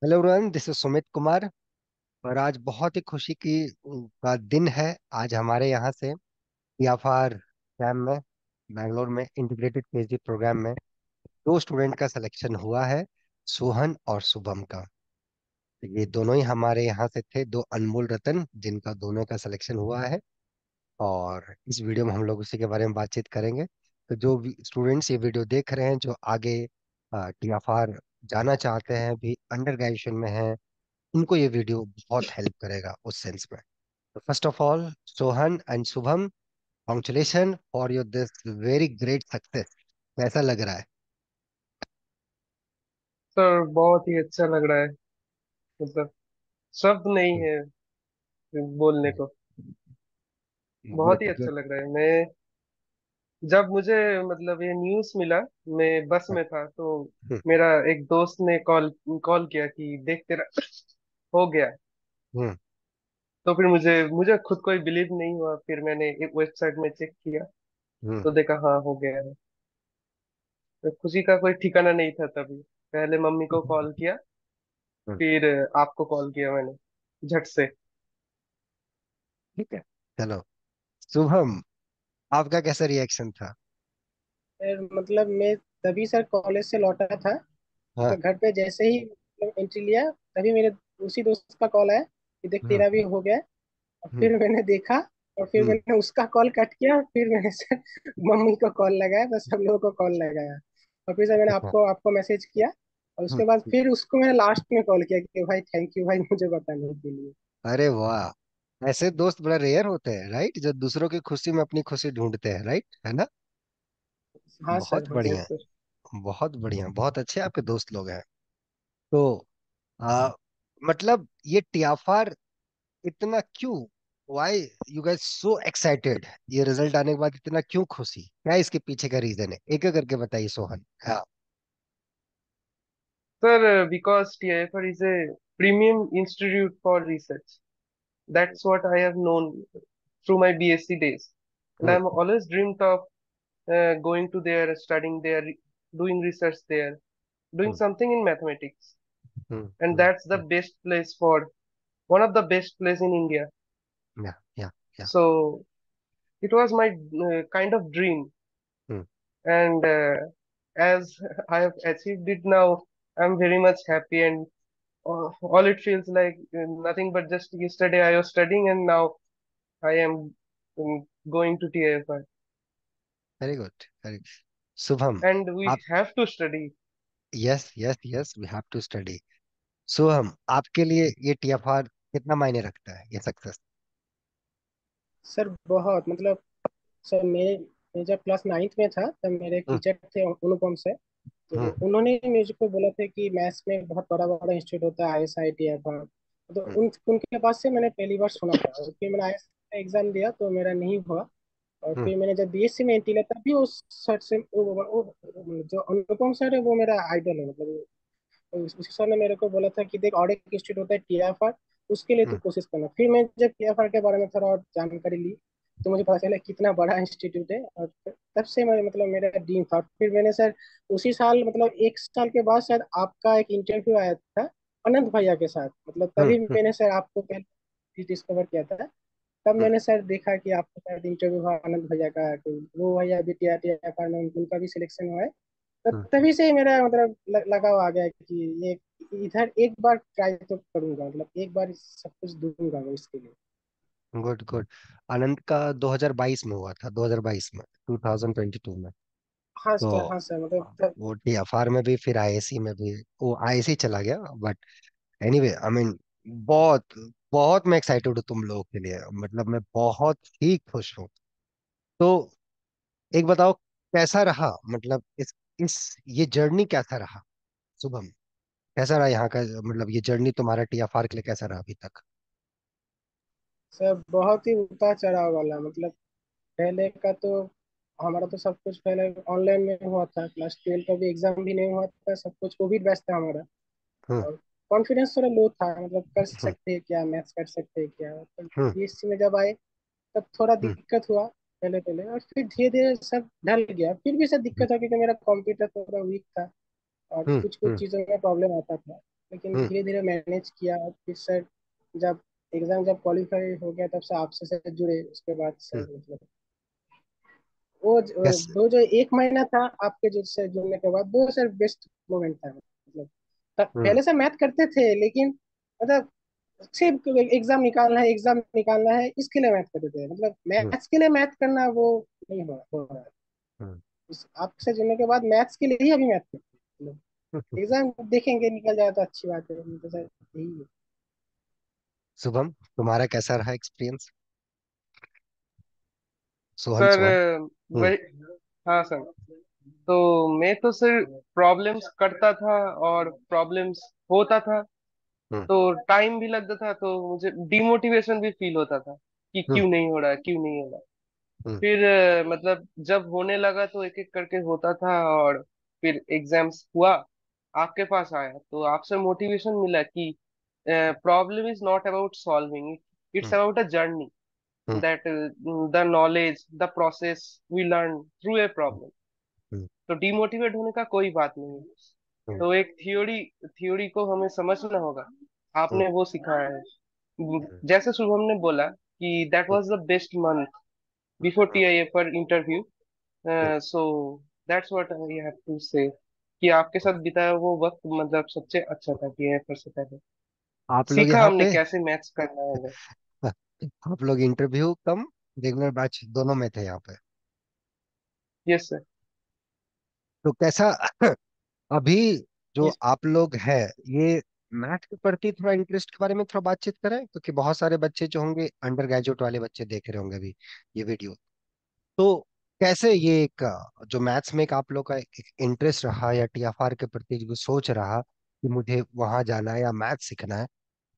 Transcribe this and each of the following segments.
Hello everyone, this is Sumit Kumar. और आज बहुत ही खुशी का दिन है। आज हमारे यहाँ से पीएफआर कैम में, बैंगलोर में इंटीग्रेटेड पीएचडी प्रोग्राम में दो स्टूडेंट का सिलेक्शन हुआ है, सोहन और शुभम का। ये दोनों ही हमारे यहाँ से थे, दो अनमोल रतन जिनका दोनों का सिलेक्शन हुआ है। और इस वीडियो में हम लोग उसी के बारे में बातचीत करेंगे। तो जो स्टूडेंट्स ये वीडियो देख रहे हैं, जो आगे टीएफआर जाना चाहते हैं, भी अंडर ग्रेजुएशन में हैं, उनको ये वीडियो बहुत हेल्प करेगा उस सेंस में। तो first of all, Sohan and Shubham, congratulation for your this very great success. कैसा लग रहा है? सर बहुत ही अच्छा लग रहा है। मतलब शब्द नहीं है बोलने को। बहुत ही मतलब। अच्छा लग रहा है। मैं जब मुझे मतलब ये न्यूज़ मिला, मैं बस में था तो हम्म। मेरा एक दोस्त ने कॉल कॉल किया कि देख तेरा हो गया। हम्म। तो फिर मुझे मुझे खुद को ही बिलीव नहीं हुआ। फिर मैंने एक वेबसाइट में चेक किया हम्म। तो देखा हाँ हो गया है। तो खुशी का कोई ठिकाना नहीं था तभी। पहले मम्मी को कॉल किया, हम्म। फिर आपको कॉल किया मैंने झट से। ठीक है, चलो। शुभम, आपका कैसा रिएक्शन था? फिर मतलब मैं तभी सर कॉलेज से लौटा था। हाँ। मतलब घर पे जैसे ही मतलब एंट्री लिया, तभी मेरे उसी दोस्त का कॉल आया कि देख हम्म। तेरा भी हो गया है। और हम्म। फिर मैंने देखा, और फिर हम्म। मैंने उसका कॉल कट किया, और फिर मैंने सर मम्मी को कॉल लगाया, बस हम लोगों को कॉल लगाया। और फिर सर मैंने अच्छा। आपको आपको मैसेज किया। और हम्म। उसके बाद फिर उसको मैंने लास्ट में कॉल किया कि भाई थैंक यू भाई मुझे बताने के लिए। अरे वाह, ऐसे दोस्त बड़ा रेयर होते हैं, राइट? जो दूसरों की खुशी में अपनी खुशी ढूंढते हैं, राइट, है ना? हाँ सर, बहुत हाँ बढ़िया। बिल्कुल। बहुत बढ़िया, बहुत अच्छे आपके दोस्त लोग हैं। तो आ, मतलब ये टियाफार इतना क्यों, why you guys so excited? ये रिजल्ट आने के बाद इतना क्यों खुशी? क्या इसके पीछे का रीजन है? एक एक करके बताइए, सोहन। हाँ। Sir, because TIFR is a premium institute for research. That's what I have known through my BSc days. And hmm. I'm always dreamed of going to there, studying there, doing research there, doing hmm. something in mathematics. Hmm. And hmm. that's the best place for one of the best place in India. या या। So it was my kind of dream. Hmm. And as I have achieved it now, I'm very much happy. And all it feels like nothing but just yesterday I was studying and now I am going to TIFR. Very good, very. Shubham, And we आप। have to study. Yes yes yes, we have to study. Shubham, आपके लिए ये TFR कितना मायने रखता है, ये success? Sir बहुत मतलब, सर मैं जब क्लास नाइन्थ में था तब मेरे एक हम्म। टीचर थे अनुपम से। तो हम्म। उन्होंने मुझको बोला था कि मैथ्स में बहुत बड़ा बड़ा इंस्टीट्यूट होता है, आईएसआईटी है वहाँ। तो हम्म। उनके पास से मैंने पहली बार सुना था, और फिर मैंने आईएएस का एग्जाम दिया तो मेरा नहीं हुआ। और हम्म। फिर मैंने जब बीएससी में एंट्री लिया तब भी उस सर से जो अनुपम सर है वो मेरा आइडल है। मतलब उसी सर ने मेरे को बोला था कि देख और एक इंस्टीट्यूट होता है टीएफआर, उसके लिए तू हम्म। कोशिश करना। फिर मैं जब टीएफआर के बारे में थोड़ा और जानकारी ली तो मुझे पता चला कितना बड़ा इंस्टीट्यूट है। और तब से मैं मतलब मेरा ड्रीम था। फिर मैंने सर उसी साल मतलब एक साल के बाद शायद आपका एक इंटरव्यू आया था अनंत भैया के साथ। मतलब हम्म। तभी मैंने सर आपको पहले डिस्कवर किया था। तब हम्म। मैंने सर देखा कि आपका शायद इंटरव्यू हुआ आनंद भैया का, तो वो भैया भी टीएफआर में उनका भी सिलेक्शन हुआ है। तो हम्म। तभी से ही मेरा मतलब लगाव आ गया कि ये इधर एक बार ट्राई तो करूंगा, मतलब एक बार सब कुछ दूंगा मैं इसके लिए। Good good. आनंद का 2022 में हुआ था, 2022 में, 2022 में। हाँ तो सर, हाँ सर, मतलब तब। वो टीएफआर में भी, फिर आईएससी में भी। वो आईएससी चला गया, बट एनीवे, आई मीन, बहुत बहुत मैं एक्साइटेड हूँ तुम लोगों के लिए। मतलब मैं बहुत ही खुश हूँ। तो एक बताओ, कैसा रहा, मतलब इस ये जर्नी कैसा रहा? शुभम, कैसा रहा यहाँ का? मतलब ये जर्नी तुम्हारा टीएफआर के लिए कैसा रहा अभी तक? सर बहुत ही उतार चढ़ाव वाला, मतलब पहले का तो हमारा तो सब कुछ पहले ऑनलाइन में हुआ था। क्लास 12 का भी एग्जाम भी नहीं हुआ था, सब कुछ कोविड बैच था हमारा। हम्म। और कॉन्फिडेंस थोड़ा लो था, मतलब कर हम्म। सकते हैं क्या, मैथ्स कर सकते हैं क्या। तो हम्म। बीएससी में जब आए तब थोड़ा हम्म। दिक्कत हुआ पहले पहले, और फिर धीरे धीरे सब ढल गया। फिर भी सब दिक्कत हुआ क्योंकि मेरा कंप्यूटर थोड़ा वीक था और हम्म। कुछ कुछ हम्म। चीज़ों में प्रॉब्लम आता था। लेकिन हम्म। धीरे धीरे मैनेज किया। फिर सर जब एग्जाम जब क्वालिफाई हो गया, तब से आपसे सर जुड़े। उसके बाद हम्म। सर मतलब वो कैसे? वो जो एक महीना था आपके जो से जुड़ने के बाद, वो सर बेस्ट मोमेंट था मतलब। हम्म। पहले से मैथ करते थे, लेकिन मतलब सिर्फ एग्जाम निकालना है, इसके लिए मैथ करते थे। मतलब हम्म। मैथ्स के लिए मैथ करना वो नहीं हो रहा है। हम्म। आपसे जुड़ने के बाद मैथ्स के लिए ही अभी मैथ करते हैं मतलब। एग्जाम देखेंगे निकल जाए तो अच्छी बात है, नहीं तो सर यही है। शुभम, तुम्हारा कैसा रहा एक्सपीरियंस? सोहन, सर सोहन। हम्म। वही, हाँ सर। तो मैं तो सिर्फ प्रॉब्लम्स करता था और प्रॉब्लम्स होता था, हम्म। तो टाइम भी लगता था, तो मुझे डिमोटिवेशन भी फील होता था कि हम्म। क्यों नहीं हो रहा, क्यों नहीं हो रहा। हम्म। फिर मतलब जब होने लगा तो एक एक करके होता था, और फिर एग्जाम्स हुआ, आपके पास आया तो आपसे मोटिवेशन मिला कि problem is not about solving, it's hmm. About a journey, hmm. That the knowledge the process we learn through a problem. Hmm. तो डिमोटिवेट होने का कोई बात नहीं है। हम्म। तो एक थ्योरी थ्योरी को हमें समझना होगा, हम्म। आपने वो सिखाया है। हम्म। जैसे शुभम ने बोला कि that hmm. Was the best month before TIA for interview, hmm. So that's what I have to say, कि आपके साथ बिताया वो वक्त मतलब सबसे अच्छा था टीआईए पर से पहले। आप लोग सीखा यहाँ हमने पे कैसे मैथ्स करना है। आप लोग इंटरव्यू कम रेगुलर बैच दोनों में थे यहाँ पे। Yes sir. तो कैसा अभी जो यस आप लोग हैं, ये मैथ के प्रति थोड़ा इंटरेस्ट के बारे में थोड़ा बातचीत करें, क्योंकि बहुत सारे बच्चे जो होंगे अंडर ग्रेजुएट वाले बच्चे देख रहे होंगे अभी ये वीडियो। तो कैसे ये एक जो मैथ्स में एक आप लोग का एक इंटरेस्ट रहा, या टीएफआर के प्रति जो सोच रहा कि मुझे वहां जाना है या मैथ सीखना है,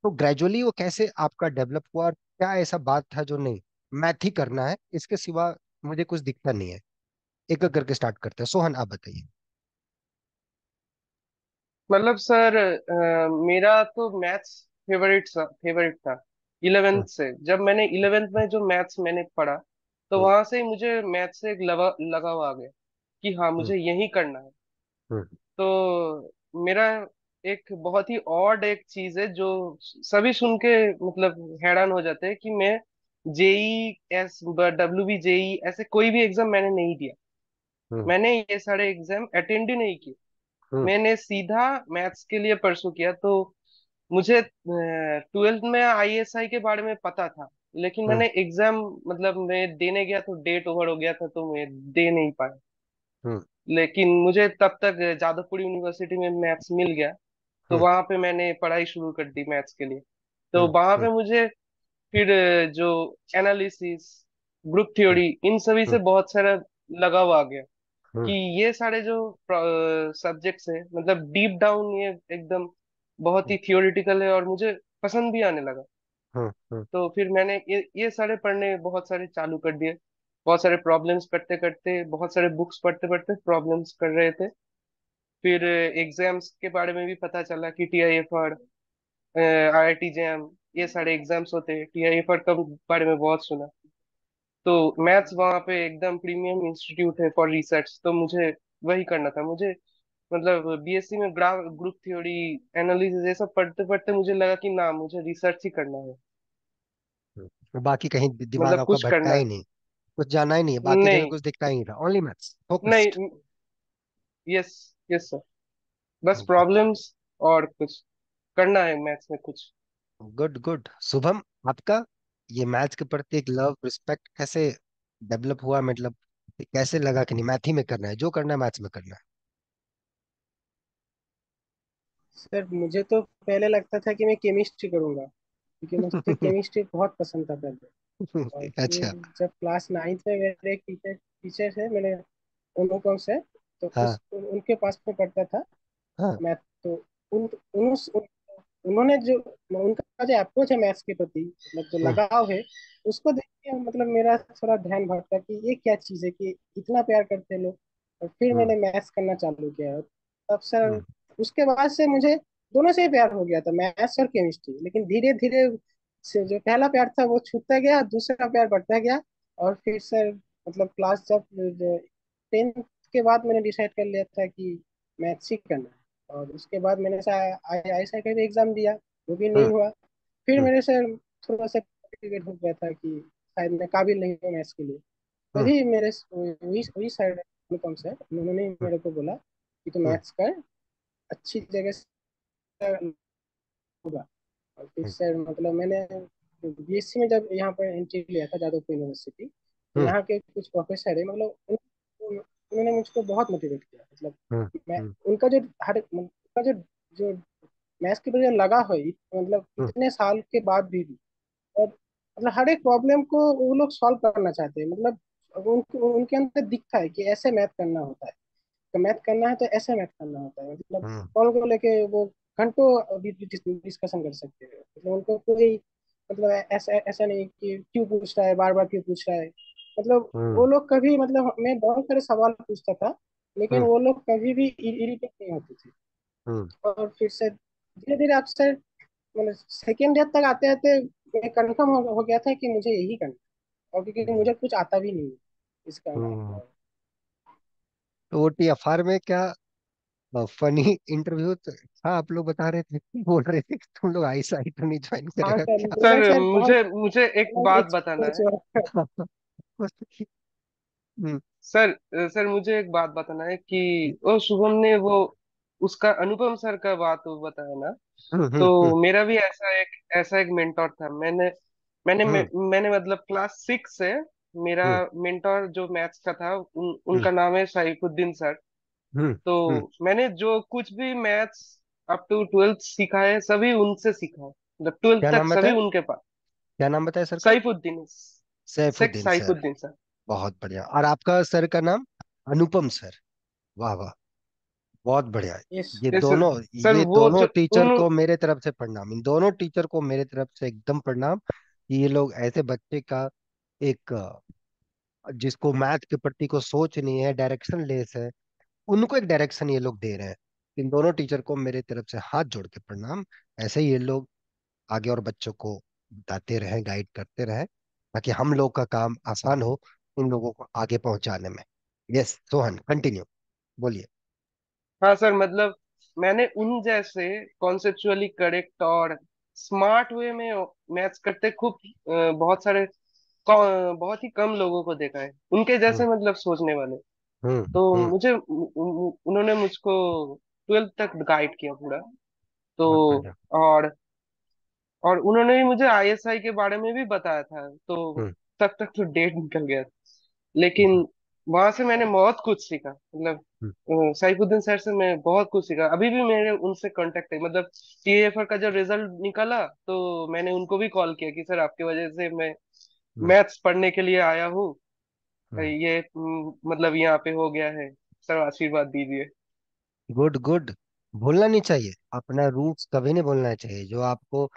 तो ग्रेजुअली वो कैसे आपका डेवलप हुआ, और क्या ऐसा बात था जो नहीं, मैथ ही करना है, इसके सिवा मुझे कुछ दिखता नहीं है? एक एक करके स्टार्ट करते हैं। सोहन, आप बताइए। मतलब सर मेरा तो मैथ्स फेवरेट था इलेवेंथ हम्म। से। जब मैंने इलेवेंथ में जो मैथ्स मैंने पढ़ा, तो हम्म। वहां से ही मुझे मैथ्स से एक लगाव आ गया कि हाँ हम्म। मुझे यही करना है। हम्म। तो मेरा एक बहुत ही ऑड एक चीज है जो सभी सुन के मतलब हैरान हो जाते हैं, कि मैं JEE S W B JEE ऐसे कोई भी एग्जाम मैंने नहीं दिया। हम्म। मैंने ये सारे एग्जाम अटेंड ही नहीं किए। हम्म। मैंने सीधा मैथ्स के लिए परसू किया। तो मुझे ट्वेल्थ में आईएसआई के बारे में पता था, लेकिन हम्म। मैंने एग्जाम मतलब मैं देने गया तो डेट ओवर हो गया था, तो मैं दे नहीं पाया। हम्म। लेकिन मुझे तब तक जादवपुर यूनिवर्सिटी में मैथ्स मिल गया, तो हम्म। वहां पे मैंने पढ़ाई शुरू कर दी मैथ्स के लिए। तो हम्म। वहां पे हम्म। मुझे फिर जो एनालिसिस, ग्रुप हम्म। थ्योरी, इन सभी से हम्म। बहुत सारा लगाव आ गया, कि हम्म। ये सारे जो सब्जेक्ट्स हैं मतलब डीप डाउन ये एकदम बहुत ही थियोरिटिकल है, और मुझे पसंद भी आने लगा। हम्म। हम्म। तो फिर मैंने ये सारे पढ़ने बहुत सारे चालू कर दिए। बहुत सारे प्रॉब्लम्स करते करते, बहुत सारे बुक्स पढ़ते पढ़ते प्रॉब्लम्स कर रहे थे। फिर एग्जाम्स के बारे में भी पता चला कि टीआईएफआर, आईआईटी जैम, ये सारे एग्जाम्स होते हैं। टीआईएफआर का बारे में बहुत सुना। तो मैथ्स वहाँ पे एकदम प्रीमियम इंस्टीट्यूट है फॉर रिसर्च, तो मुझे वही करना था। मुझे मतलब बीएससी में ग्रुप थ्योरी, एनालिसिस ये सब पढ़ते पढ़ते मुझे लगा कि ना, मुझे रिसर्च ही करना है, तो बाकी कहीं दिमाग मतलब आपका कुछ भटका करना ही है। नहीं, कुछ जाना ही नहीं है, बाकी जगह नहीं, कुछ दिखता ही नहीं था, ओनली मैथ्स फोकस्ड। नहीं। Yes, yes sir. बस प्रॉब्लम्स और कुछ करना है मैथ्स में कुछ। Good, good. शुभम, आपका ये मैथ्स के प्रति एक लव रिस्पेक्ट कैसे डेवलप हुआ, मतलब कैसे लगा कि नहीं, मैथ ही में करना है, जो करना है मैथ्स में करना सर मुझे तो पहले लगता था कि मैं केमिस्ट्री करूंगा, क्योंकि मुझे है? केमिस्ट्री बहुत पसंद था पहले। और फिर अच्छा। जब क्लास नाइन्थ में मेरे एक टीचर टीचर थे, मेरे अनुपम सर, तो हाँ। उनके पास में पढ़ता था हाँ। मैथ। तो उन, उन, उन्होंने जो उनका जो अप्रोच है मैथ्स के प्रति, मतलब जो हम्म। लगाव है, उसको देख के मतलब मेरा थोड़ा ध्यान भटका कि ये क्या चीज़ है कि इतना प्यार करते हैं लोग। और फिर हम्म। मैंने मैथ्स करना चालू किया। तब सर हम्म। उसके बाद से मुझे दोनों से ही प्यार हो गया था, मैथ्स और केमिस्ट्री। लेकिन धीरे धीरे से जो पहला प्यार था वो छूटता गया, दूसरा प्यार बढ़ता गया। और फिर सर मतलब क्लास जब 10th के बाद मैंने डिसाइड कर लिया था कि मैथ्स ही करना है। और उसके बाद मैंने से IISI का भी एग्जाम दिया, वो भी नहीं हम्म। हुआ। फिर हम्म। मेरे से थोड़ा सा मोटिवेट हो गया था कि शायद मैं काबिल नहीं हूँ मैथ्स के लिए। हम्म। तभी मेरे वही वही सर, अनुपम सर, उन्होंने ही हम्म। मेरे को बोला कि तू हम्म। मैथ्स कर, अच्छी जगह से होगा। और फिर हम्म। सर मतलब मैंने BSc में जब यहाँ पर एंट्री लिया था जादवपुर यूनिवर्सिटी, तो हम्म। यहाँ के कुछ प्रोफेसर है मतलब उन्होंने मुझको बहुत मोटिवेट किया। मतलब हम्म। मैं हम्म। उनका जो हर उनका जो मैथ्स के प्रति लगा है, मतलब हम्म। इतने साल के बाद भी। और मतलब हर एक प्रॉब्लम को वो लोग सॉल्व करना चाहते हैं। मतलब उनके अंदर दिखता है कि ऐसे मैथ करना होता है, तो मैथ करना है तो ऐसे मैथ करना होता है। मतलब हम्म। कॉल को लेके वो घंटों डिस्कशन कर सकते हैं। मतलब उनको कोई मतलब ऐसा ऐसा नहीं कि क्यों पूछ रहा है, बार बार क्यों पूछ रहा है। मतलब वो हम्म। लोग कभी, मतलब मैं बहुत सारे सवाल पूछता था, लेकिन हम्म। वो लोग कभी भी इरिटेट नहीं होते थे। हम्म। और फिर से धीरे धीरे अक्सर मतलब सेकेंड ईयर तक आते आते मैं कंफर्म हो गया था कि मुझे यही करना है। और क्योंकि मुझे कुछ आता भी नहीं है इसका हम्म। अलावा। तो वो TFR में क्या फनी इंटरव्यू था? आप लोग बता रहे थे, बोल रहे थे कि तुम लोग आई साइट तो नहीं ज्वाइन हाँ करेगा सर, क्या? मृदंग सर सर बहुत मुझे मुझे एक अलग बात बताना एक्सपीरियंस है। हुआ। हम्म। सर सर मुझे एक बात बताना है कि वो शुभम ने वो उसका अनुपम सर का बात वो बताया ना। हम्म। तो हम्म। मेरा भी ऐसा एक मेंटोर था। मैंने हम्म। मैंने मतलब क्लास 6 से मेरा हम्म। मेंटोर जो मैथ्स का था हम्म। उनका नाम है सैफुद्दीन सर। हम्म। तो हम्म। मैंने जो कुछ भी मैथ्स अप टू 12th सीखा है सभी उनसे सीखा है। मतलब 12th क्या तक नाम सभी बताया? उनके पास। क्या नाम बताया सर का? सैफुद्दीन, शेख सैफुद्दीन सर। सैफुद्दीन सर। बहुत बढ़िया। और आपका सर का नाम? अनुपम सर। वाह वाह, बहुत बढ़िया। यस। ये यस सर। दोनों सर ये वो दोनों जो टीचर उन को मेरे तरफ से प्रणाम, इन दोनों टीचर को मेरे तरफ से एकदम प्रणाम कि ये लोग ऐसे बच्चे का एक जिसको मैथ के प्रति को सोच नहीं है, डायरेक्शन लेस है, उनको एक डायरेक्शन ये लोग दे रहे हैं। इन दोनों टीचर को मेरे तरफ से हाथ जोड़ के प्रणाम। ऐसे ही ये लोग आगे और बच्चों को बताते रहें, गाइड करते रहें, ताकि हम लोग का काम आसान हो इन लोगों को आगे पहुंचाने में। यस सोहन, कंटिन्यू, बोलिए। हाँ सर मतलब मैंने उन जैसे कॉन्सेप्चुअली करेक्ट और स्मार्ट वे में मैथ्स करते खूब बहुत सारे बहुत ही कम लोगों को देखा है उनके हम्म। जैसे मतलब सोचने वाले। हम्म। तो हम्म। मुझे उन्होंने मुझको 12th तक गाइड किया पूरा। तो बहुत बढ़िया। और और उन्होंने भी मुझे ISI के बारे में भी बताया था। तो हम्म। तब तक तो डेट निकल गया था। हम्म। लेकिन वहां से मैंने बहुत कुछ सीखा। मतलब हम्म। सैफुद्दीन सर से मैं बहुत कुछ सीखा। अभी भी मेरे उनसे कांटेक्ट है। मतलब TAFR का जब रिजल्ट निकला तो मैंने उनको भी कॉल किया कि सर आपकी वजह से मैं हम्म। मैथ्स पढ़ने के लिए आया हूँ। हम्म। ये मतलब यहाँ पे हो गया है, सर आशीर्वाद दीजिए। Good good. भूलना नहीं चाहिए, अपना रूट्स कभी नहीं भूलना चाहिए। जो आपको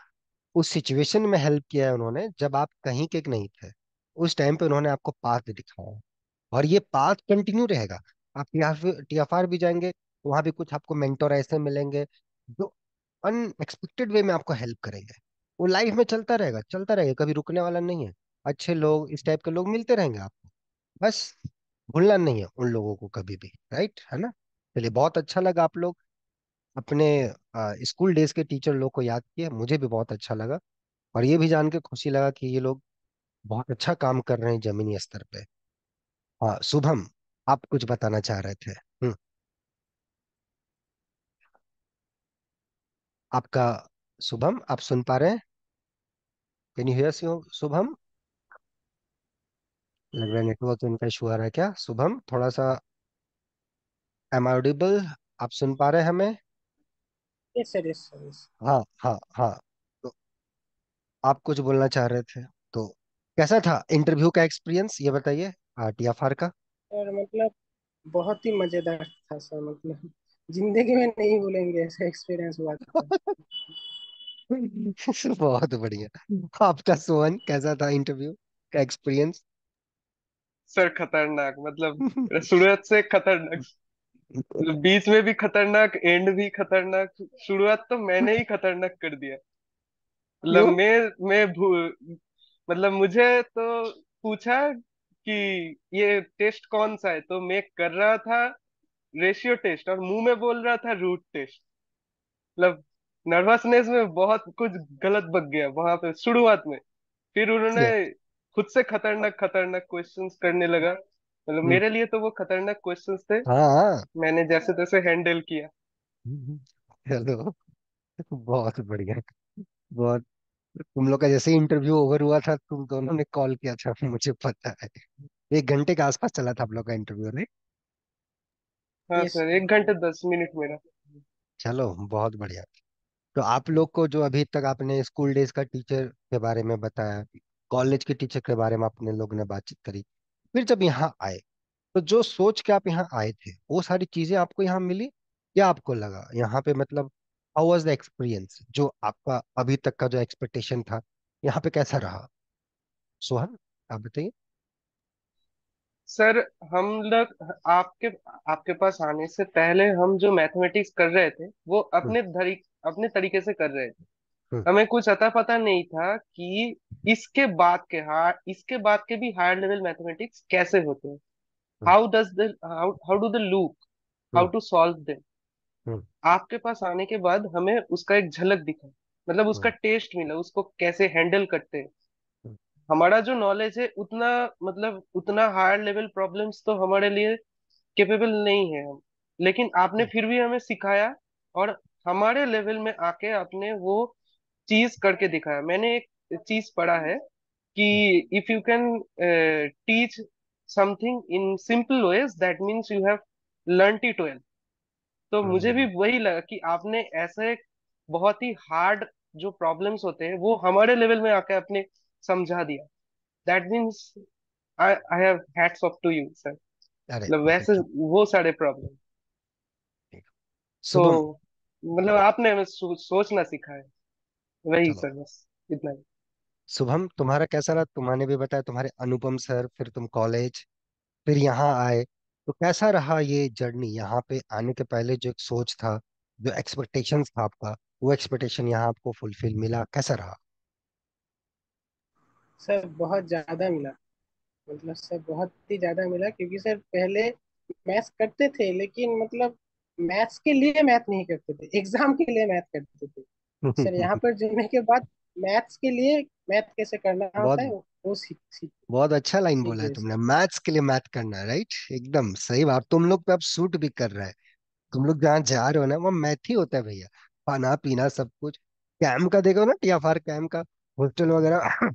उस सिचुएशन में हेल्प किया है उन्होंने, जब आप कहीं के नहीं थे, उस टाइम पे उन्होंने आपको पाथ दिखाया है। और ये पाथ कंटिन्यू रहेगा। आप TFR भी जाएंगे तो वहां भी कुछ आपको मेंटोर ऐसे मिलेंगे जो अनएक्सपेक्टेड वे में आपको हेल्प करेंगे। वो लाइफ में चलता रहेगा, चलता रहेगा, कभी रुकने वाला नहीं है। अच्छे लोग, इस टाइप के लोग मिलते रहेंगे आपको। बस भूलना नहीं है उन लोगों को कभी भी, राइट है ना? चलिए, बहुत अच्छा लगा आप लोग अपने स्कूल डेज के टीचर लोग को याद किए, मुझे भी बहुत अच्छा लगा। और ये भी जान के खुशी लगा कि ये लोग बहुत अच्छा काम कर रहे हैं जमीनी स्तर पे। हाँ शुभम, आप कुछ बताना चाह रहे थे। आपका, शुभम आप सुन पा रहे हैं? Can you here Shubham? लग रहा है नेटवर्क इनका इशू आ रहा है क्या? शुभम थोड़ा सा, एम ऑडिबल? आप सुन पा रहे हैं हमें? Yes sir, yes sir, yes. हाँ हाँ हाँ। तो आप कुछ बोलना चाह रहे थे तो, कैसा था इंटरव्यू का एक्सपीरियंस, ये बताइए, TFR का। और मतलब बहुत ही मजेदार था सर। मतलब जिंदगी में नहीं भूलेंगे ऐसा एक्सपीरियंस हुआ था। बहुत बढ़िया। आपका सोहन, कैसा था इंटरव्यू का एक्सपीरियंस? सर खतरनाक मतलब शुरुआत से खतरनाक। बीच में भी खतरनाक, एंड भी खतरनाक। शुरुआत तो मैंने ही खतरनाक कर दिया। मतलब क्यों? मतलब मुझे तो पूछा कि ये टेस्ट कौन सा है तो मैं कर रहा था। रेशियो टेस्ट और मुंह में बोल रहा था रूट टेस्ट। मतलब नर्वसनेस में बहुत कुछ गलत बक गया वहां पे शुरुआत में। फिर उन्होंने ये खुद से खतरनाक खतरनाक क्वेश्चंस करने लगा, मतलब हम्म, मेरे लिए तो वो खतरनाक क्वेश्चंस थे। हाँ। मैंने जैसे तैसे हैंडल किया। चलो, बहुत बढ़िया। बहुत। तुम लोग का जैसे ही इंटरव्यू ओवर हुआ था, तुम दोनों ने कॉल किया था, मुझे पता है। 1 घंटे के आसपास चला था आप लोग का इंटरव्यू, नहीं? हाँ यस। सर, 1 घंटे 10 मिनट मेरा। चलो, बहुत बढ़िया। तो आप लोग को जो अभी तक आपने स्कूल डेज का टीचर के बारे में बताया, कॉलेज के टीचर के बारे में अपने लोग ने बातचीत करी, फिर जब यहाँ आए, तो जो सोच के आप यहाँ आए थे वो सारी चीजें आपको यहाँ मिली? क्या आपको लगा यहाँ पे, मतलब हाउ वाज द एक्सपीरियंस, जो आपका अभी तक का जो एक्सपेक्टेशन था यहाँ पे कैसा रहा? सोहन, आप बताइए। सर हम लोग आपके आपके पास आने से पहले हम जो मैथमेटिक्स कर रहे थे वो हम्म, अपने तरीके से कर रहे थे। हम्म, हमें कुछ अता पता नहीं था कि इसके बाद के भी हायर लेवल मैथमेटिक्स कैसे होते हैं। Hmm, how do the loop, how hmm, to solve them. Hmm, आपके पास आने के बाद हमें उसका एक झलक दिखा, मतलब उसका हम्म, टेस्ट मिला, उसको कैसे हैंडल करते हैं। हम्म, हमारा जो नॉलेज है उतना, मतलब उतना हायर लेवल प्रॉब्लम्स तो हमारे लिए केपेबल नहीं है हम। लेकिन आपने हम्म, फिर भी हमें सिखाया, और हमारे लेवल में आके आपने वो चीज करके दिखाया। मैंने एक चीज पढ़ा है कि if you can teach something in simple ways that means you have learn it well. तो मुझे भी हम्म, वही लगा कि आपने ऐसे बहुत ही हार्ड जो प्रॉब्लम्स होते हैं वो हमारे लेवल में आके आपने समझा दिया। That means I have hats off to you sir. अरे मतलब थैंक वैसे यू। वो सारे प्रॉब्लम। तो शुभम। मतलब आपने हमें सोचना सिखाया। वही चलो, सर, बस इतना ही। शुभम, तुम्हारा कैसा रहा? तुम्हारे भी बताया, तुम्हारे अनुपम सर, फिर तुम कॉलेज, फिर यहाँ आए, तो कैसा रहा ये जर्नी? यहाँ पे आने के पहले जो एक सोच था, जो एक्सपेक्टेशंस था आपका, वो एक्सपेक्टेशन यहाँ आपको फुलफिल मिला, कैसा रहा? सर बहुत ज्यादा मिला। मतलब सर बहुत ही ज्यादा मिला, क्योंकि सर पहले मैथ्स करते थे, लेकिन मतलब मैथ्स के लिए मैथ नहीं करते थे, एग्जाम के लिए मैथ करते थे। सर यहाँ पर जुड़ने के बाद मैथ्स के लिए मैथ कैसे करना होता है बहुत वो सीख सीख बहुत अच्छा लाइन सीख बोला है गए तुमने, सर। मैथ्स के लिए मैथ करना है, राइट? एकदम सही बात। तुम लोग पे अब सूट भी कर रहा है। तुम लोग जहाँ जा रहे हो ना, वो मैथ ही होता है भैया। खाना पीना सब कुछ। कैम का देखो ना, टीएफआर कैम का हॉस्टल वगैरह,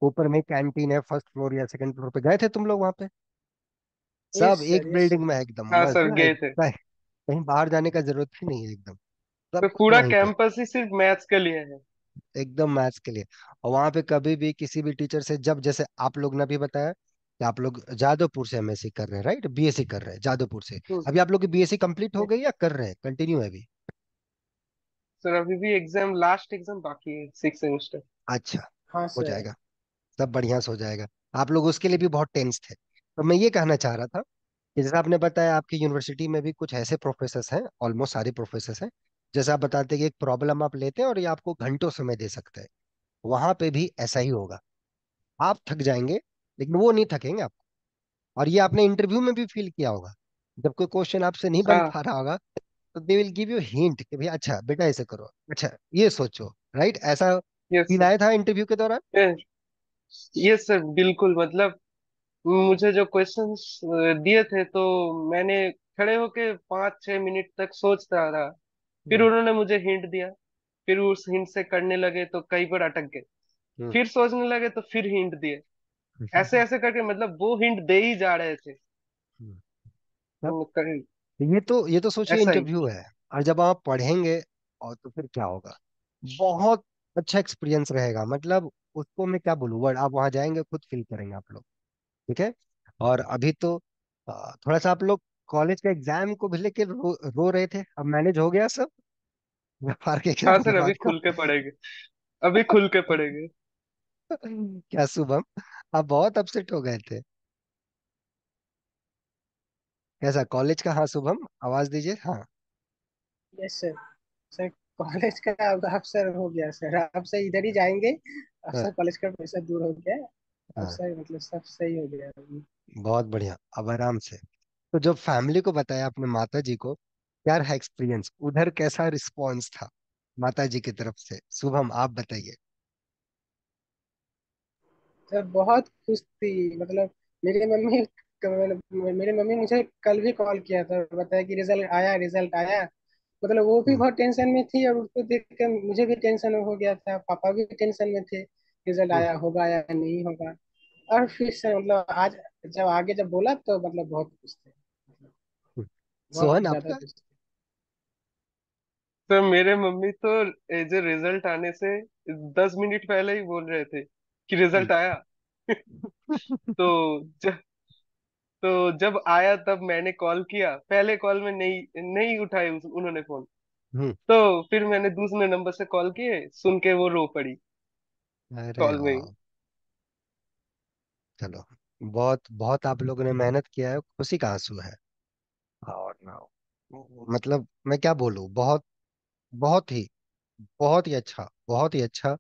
ऊपर में कैंटीन है, फर्स्ट फ्लोर या सेकंड फ्लोर पे गए थे तुम लोग वहां पे? यस सब एक सर, यस बिल्डिंग सर। में है, एकदम हाँ सर, मजा है। गए थे। कहीं बाहर जाने का जरूरत ही नहीं है, एकदम सब तो कुछ पूरा वहीं पे। कैंपस ही सिर्फ मैथ्स के लिए है। एकदम मैथ्स के लिए। और वहां पे कभी भी किसी भी टीचर से, जब जैसे आप लोग ने भी बताया कि आप लोग जादवपुर से एमएससी कर रहे हैं, राइट? बीएससी कर रहे हैं जादवपुर से। हम्म। अभी आप लोग की बीएससी कंप्लीट हो गई या कर रहे हैं, कंटिन्यू है अभी? सर अभी भी एग्जाम, लास्ट एग्जाम बाकी है, 6 सेमेस्टर। अच्छा, हाँ हो सर। जाएगा। सब बढ़िया से हो जाएगा। आप लोग उसके लिए भी बहुत टेंस थे, तो मैं ये कहना चाह रहा था कि जैसे आपने बताया आपकी यूनिवर्सिटी में भी कुछ ऐसे प्रोफेसर हैं, ऑलमोस्ट सारे प्रोफेसर हैं, जैसे आप बताते हैं कि एक प्रॉब्लम आप लेते हैं और ये आपको घंटों समय दे सकते हैं, वहां पे भी ऐसा ही होगा। आप थक जाएंगे, लेकिन वो नहीं थकेंगे आप। और ये आपने इंटरव्यू में भी फील किया होगा, जब कोई क्वेश्चन आपसे नहीं बन हाँ। पा रहा होगा, तो they will give you hint कि भैया अच्छा बेटा ऐसे करो, अच्छा ये सोचो, राइट? ऐसा यस फील सर। आया था इंटरव्यू के दौरान? यस सर, बिल्कुल। मतलब मुझे जो क्वेश्चंस दिए थे तो मैंने खड़े होके 5 6 मिनट तक सोचता रहा। फिर हम्म, उन्होंने मुझे हिंट दिया, फिर उस हिंट से करने लगे तो कहीं पर अटक गए। हम्म, फिर सोचने लगे तो फिर हिंट दिए। ऐसे हम्म, ऐसे करके मतलब वो हिंट दे ही जा रहे थे। हम्म। तब कहीं ये तो सोचिए ऐसा ही। इंटरव्यू है, और जब आप पढ़ेंगे और तो फिर क्या होगा? बहुत अच्छा एक्सपीरियंस रहेगा, मतलब उसको मैं क्या बोलूँ वर्ड, आप वहां जाएंगे खुद फील करेंगे आप लोग। ठीक है। और अभी तो थोड़ा सा आप लोग कॉलेज के एग्जाम को भी लेके रो रहे थे, अब मैनेज हो गया सब व्यापार के हाँ एग्जाम के सर, अभी बाद का? खुल के पढ़ेंगे। अभी खुल के पढ़ेंगे। क्या शुभम, आप बहुत अपसेट हो गए थे? कैसा कॉलेज का? हाँ शुभम, आवाज दीजिए, हाँ। Yes sir. सर कॉलेज का अब सर हो गया सर, अब से इधर ही जाएंगे। अब हाँ, सर कॉलेज का पैसा दूर हो गया। अब हाँ, सर मतलब सब सही हो गया अभी। बहुत बढ़िया, अब आराम से। तो जब फैमिली को बताया अपने माता जी को, क्या रहा एक्सपीरियंस उधर, कैसा रिस्पॉन्स था माता जी की तरफ से? शुभम आप बताइए। सर बहुत खुश थी। मतलब मेरी मम्मी मेरी मम्मी मुझे कल भी कॉल किया था, बताया कि रिजल्ट आया, रिजल्ट आया। मतलब वो भी हम्म। बहुत टेंशन में थी, और उसको देख कर मुझे भी टेंशन हो गया था, पापा भी टेंशन में थे, रिजल्ट हम्म। आया होगा या नहीं होगा। और फिर से मतलब आज जब आगे जब बोला तो मतलब बहुत खुश थे, मतलब हम्म। बहुत सोहन ज्यादा आपका? खुश थे। तो मेरे मम्मी तो जो रिजल्ट आने से 10 मिनट पहले ही बोल रहे थे कि हम्म। रिजल्ट आया। तो जब तो जब आया तब मैंने कॉल किया, पहले कॉल में नहीं नहीं उठाए उन्होंने फोन। हम्म। तो फिर मैंने दूसरे नंबर से कॉल किए, सुन के वो रो पड़ी अरे कॉल में ही। वाह, चलो, बहुत बहुत आप लोगों ने मेहनत किया है, खुशी का आंसू है। और मतलब मैं क्या बोलूं, बहुत बहुत ही बहुत ही अच्छा, बहुत ही अच्छा।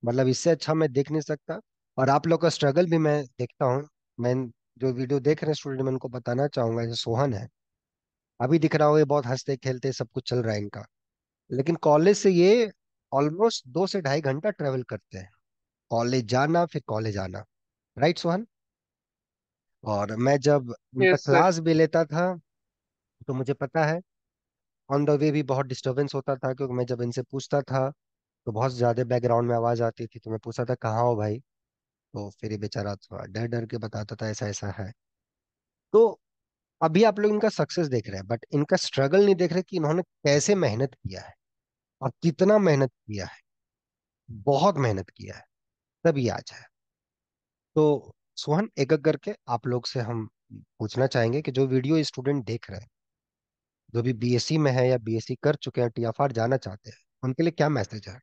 मतलब इससे अच्छा मैं देख नहीं सकता। और आप लोग का स्ट्रगल भी मैं देखता हूँ। मैं जो वीडियो देख रहे हैं स्टूडेंट, मैं उनको बताना चाहूंगा, जो सोहन है, अभी दिख रहा हो ये बहुत हंसते खेलते सब कुछ चल रहा है इनका, लेकिन कॉलेज से ये ऑलमोस्ट 2 से ढाई घंटा ट्रेवल करते हैं, कॉलेज जाना फिर कॉलेज आना। राइट सोहन? और मैं जब इनका यस सर। क्लास भी लेता था तो मुझे पता है, ऑन द वे भी बहुत डिस्टरबेंस होता था, क्योंकि मैं जब इनसे पूछता था तो बहुत ज्यादा बैकग्राउंड में आवाज आती थी, तो मैं पूछता था कहाँ हो भाई, तो फिर ये बेचारा थोड़ा डर डर के बताता था ऐसा ऐसा है। तो अभी आप लोग इनका सक्सेस देख रहे हैं, बट इनका स्ट्रगल नहीं देख रहे कि इन्होंने कैसे मेहनत किया है और कितना मेहनत किया है। बहुत मेहनत किया है, तभी आज है। तो सोहन, एक एक करके आप लोग से हम पूछना चाहेंगे कि जो वीडियो स्टूडेंट देख रहे हैं, जो भी बीएससी में है या बीएससी कर चुके हैं, टीएफआर जाना चाहते हैं, उनके लिए क्या मैसेज है?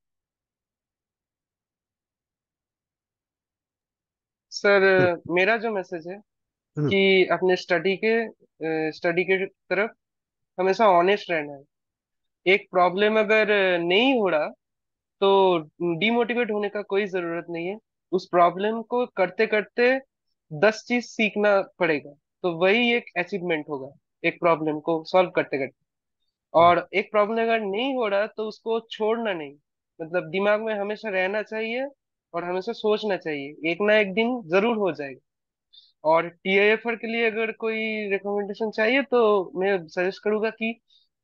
सर हम्म। मेरा जो मैसेज है हम्म। कि अपने स्टडी के तरफ हमेशा ऑनेस्ट रहना है। एक प्रॉब्लम अगर नहीं हो रहा तो डिमोटिवेट होने का कोई जरूरत नहीं है। उस प्रॉब्लम को करते करते 10 चीज सीखना पड़ेगा, तो वही एक अचीवमेंट होगा, एक प्रॉब्लम को सॉल्व करते करते। हम्म। और एक प्रॉब्लम अगर नहीं हो रहा तो उसको छोड़ना नहीं, मतलब दिमाग में हमेशा रहना चाहिए और हमेशा सोचना चाहिए एक ना एक दिन जरूर हो जाएगा। और टीआईएफआर के लिए अगर कोई रिकमेंडेशन चाहिए तो मैं सजेस्ट करूंगा कि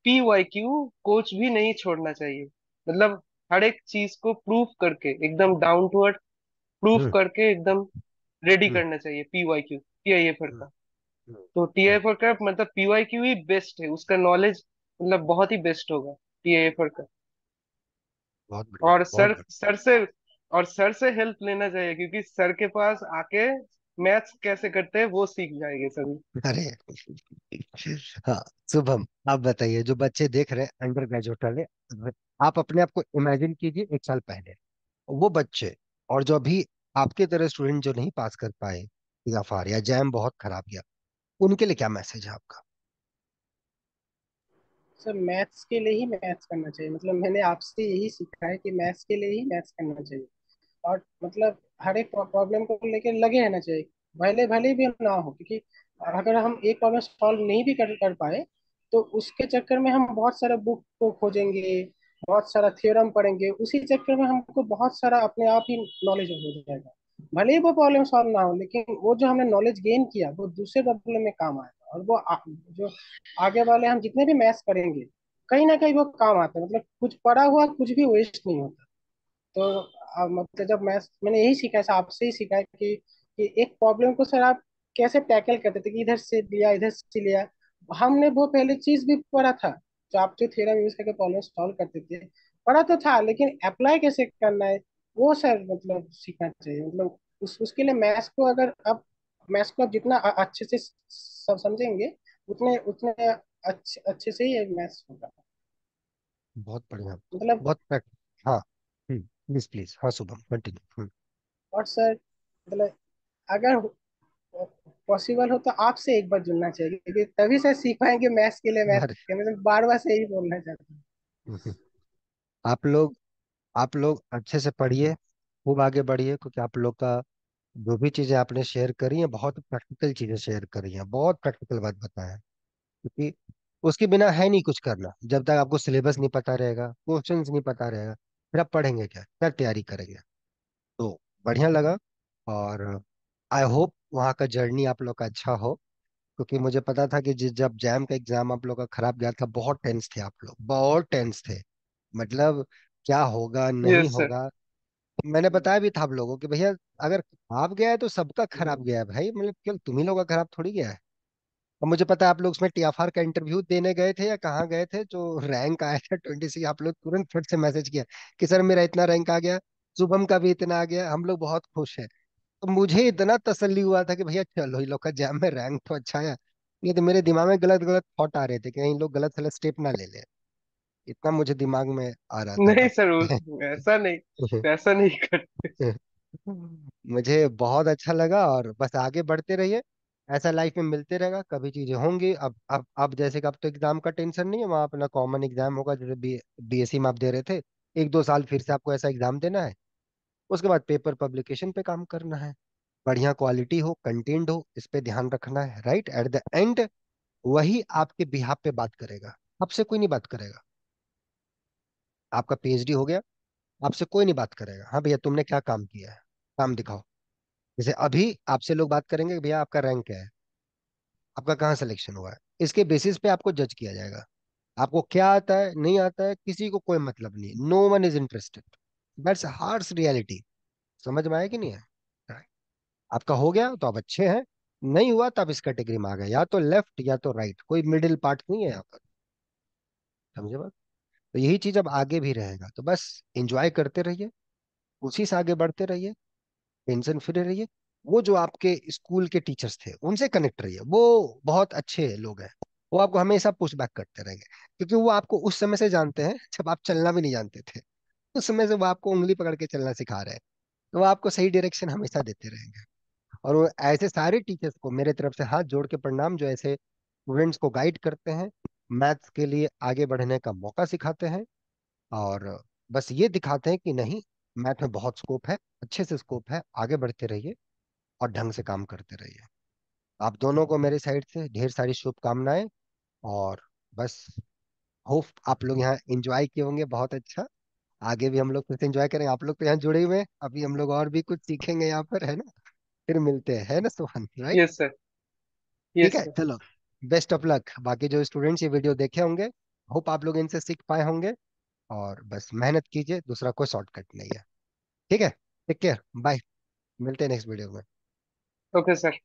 पीवाईक्यू कोच भी नहीं छोड़ना चाहिए। मतलब हर एक चीज को प्रूफ करके एकदम डाउन टू अर्थ प्रूफ हम्म। करके एकदम रेडी हम्म। करना चाहिए पीवाईक्यू टीआईएफआर हम्म। का। हम्म। तो हम्म। टीआईएफआर का मतलब पीवाईक्यू ही बेस्ट है, उसका नॉलेज मतलब बहुत ही बेस्ट होगा टीआईएफआर का। बहुत बढ़िया, और बहुत सर बढ़िया। सर से और सर से हेल्प लेना चाहिए, क्योंकि सर के पास आके मैथ्स कैसे करते हैं वो सीख जाएंगे सभी। अरे हाँ, शुभम आप बताइए, जो बच्चे देख रहे हैं अंडर ग्रेजुएट वाले, आप अपने आप को इमेजिन कीजिए 1 साल पहले, वो बच्चे, और जो अभी आपके तरह स्टूडेंट जो नहीं पास कर पाए, या फार या जैम बहुत खराब गया, उनके लिए क्या मैसेज है आपका? सर मैथ्स के लिए ही मैथ्स करना चाहिए, मतलब मैंने आपसे यही सीखा है कि मैथ्स के लिए ही मैथ्स करना चाहिए। और मतलब हर एक प्रॉब्लम को लेकर लगे रहना चाहिए, भले भले भी ना हो, क्योंकि अगर हम एक प्रॉब्लम सॉल्व नहीं भी कर पाए तो उसके चक्कर में हम बहुत सारा बुक को खोजेंगे, बहुत सारा थ्योरम पढ़ेंगे, उसी चक्कर में हमको बहुत सारा अपने आप ही नॉलेज हो जाएगा। भले ही वो प्रॉब्लम सॉल्व ना हो, लेकिन वो जो हमने नॉलेज गेन किया वो दूसरे प्रॉब्लम में काम आएगा, और वो जो आगे वाले हम जितने भी मैथ्स करेंगे कहीं ना कहीं वो काम आता है। मतलब कुछ पढ़ा हुआ कुछ भी वेस्ट नहीं होता। तो मतलब जब मैंने यही सीखा है, आपसे ही सीखा है कि एक प्रॉब्लम को सर आप कैसे टैकल करते थे, कि इधर से लिया इधर से लिया। हमने वो पहले चीज भी पढ़ा था, जो आप जो थ्योरम यूज करके प्रॉब्लम सॉल्व करते थे, पढ़ा तो था, लेकिन अप्लाई कैसे करना है वो सर मतलब सीखना चाहिए। मतलब उसके लिए मैथ्स को अगर आप मैथ्स को आप जितना अच्छे से सब समझेंगे, उतने उतने अच्छे अच्छे से ही मैथ्स होगा। बहुत बढ़िया, मतलब बहुत हाँ। प्लीज प्लीज, हाँ शुभम कंटिन्यू। और सर मतलब अगर पॉसिबल हो तो आपसे एक बार जुड़ना चाहिए, क्योंकि तभी से सीख पाएंगे मैथ्स के लिए, मैथ्स अरे के मतलब बार बार से यही बोलना चाहता हूँ। हम्म, आप लोग, आप लोग अच्छे से पढ़िए, खूब आगे बढ़िए, क्योंकि आप लोग का जो भी चीजें आपने शेयर करी हैं बहुत प्रैक्टिकल चीजें शेयर करी हैं, बहुत प्रैक्टिकल बात बताया है। क्योंकि उसके बिना है नहीं कुछ करना। जब तक आपको सिलेबस नहीं पता रहेगा, क्वेश्चंस नहीं पता रहेगा, फिर आप पढ़ेंगे क्या, क्या तैयारी करेंगे? तो बढ़िया लगा। और आई होप वहाँ का जर्नी आप लोग का अच्छा हो। क्योंकि मुझे पता था कि जब जैम का एग्जाम आप लोग का खराब गया था, बहुत टेंस थे आप लोग, बहुत टेंस थे। मतलब क्या होगा नहीं यस सर। होगा। मैंने बताया भी था आप लोगों कि भैया अगर खराब गया है तो सबका खराब गया है भाई, मतलब केवल तुम ही लोगों का खराब थोड़ी गया है। और मुझे पता है आप लोग उसमें टीएफआर का इंटरव्यू देने गए थे या कहाँ गए थे, जो रैंक आया था 26, आप लोग तुरंत फट से मैसेज किया कि सर मेरा इतना रैंक आ गया, शुभम का भी इतना आ गया, हम लोग बहुत खुश हैं। तो मुझे इतना तसल्ली हुआ था कि भैया चलो इन लोग का जैम में रैंक तो अच्छा है। ये तो मेरे दिमाग में गलत गलत थॉट आ रहे थे कि कहीं लोग गलत गलत स्टेप ना ले ले। इतना मुझे दिमाग में आ रहा था नहीं तब। सर, ऐसा नहीं, ऐसा नहीं करते। मुझे बहुत अच्छा लगा, और बस आगे बढ़ते रहिए। ऐसा लाइफ में मिलते रहेगा, कभी चीजें होंगी। अब जैसे कि अब तो एग्जाम का टेंशन नहीं है, वहाँ अपना कॉमन एग्जाम होगा जैसे बीएससी में आप दे रहे थे। 1-2 साल फिर से आपको ऐसा एग्जाम देना है। उसके बाद पेपर पब्लिकेशन पे काम करना है। बढ़िया क्वालिटी हो, कंटेंट हो, इस पे ध्यान रखना है, राइट? एट द एंड वही आपके बिहाफ पे बात करेगा, आपसे कोई नहीं बात करेगा। आपका पीएचडी हो गया, आपसे कोई नहीं बात करेगा, हाँ भैया तुमने क्या काम किया है, काम दिखाओ। जैसे अभी आपसे लोग बात करेंगे कि भैया आपका रैंक क्या है, आपका कहाँ सिलेक्शन हुआ है, इसके बेसिस पे आपको जज किया जाएगा। आपको क्या आता है नहीं आता है किसी को कोई मतलब नहीं, no one is interested. That's harsh reality. समझ में आया कि नहीं है? Right. आपका हो गया तो आप अच्छे हैं, नहीं हुआ तो आप इस कैटेगरी में आ गए, या तो लेफ्ट या तो राइट, कोई मिडिल पार्ट नहीं है यहाँ पर। समझे बात? तो यही चीज अब आगे भी रहेगा, तो बस एंजॉय करते रहिए, उसी से आगे बढ़ते रहिए, टेंशन फ्री रहिए। वो जो आपके स्कूल के टीचर्स थे उनसे कनेक्ट रहिए, वो बहुत अच्छे लोग हैं। वो आपको हमेशा पुश बैक करते रहेंगे, क्योंकि वो आपको उस समय से जानते हैं जब आप चलना भी नहीं जानते थे। उस समय से वो आपको उंगली पकड़ के चलना सिखा रहे हैं। तो वो आपको सही डायरेक्शन हमेशा देते रहेंगे। और वो ऐसे सारे टीचर्स को मेरे तरफ से हाथ जोड़ के प्रणाम, जो ऐसे स्टूडेंट्स को गाइड करते हैं, मैथ्स के लिए आगे बढ़ने का मौका सिखाते हैं, और बस ये दिखाते हैं कि नहीं, मैथ में बहुत स्कोप है, अच्छे से स्कोप है, आगे बढ़ते रहिए और ढंग से काम करते रहिए। आप दोनों को मेरे साइड से ढेर सारी शुभकामनाएं। और बस होप आप लोग यहाँ एंजॉय किए होंगे बहुत अच्छा। आगे भी हम लोग फिर से एंजॉय करेंगे, आप लोग तो यहाँ जुड़े हुए हैं, अभी हम लोग और भी कुछ सीखेंगे यहाँ पर, है ना? फिर मिलते हैं, है ना सुहान, राइट? Yes sir. ठीक यस है सर। चलो। बेस्ट ऑफ लक बाकी जो स्टूडेंट्स ये वीडियो देखे होंगे, होप आप लोग इनसे सीख पाए होंगे। और बस मेहनत कीजिए, दूसरा कोई शॉर्टकट नहीं है। ठीक है, टेक केयर, बाय। मिलते हैं नेक्स्ट वीडियो में। Okay sir.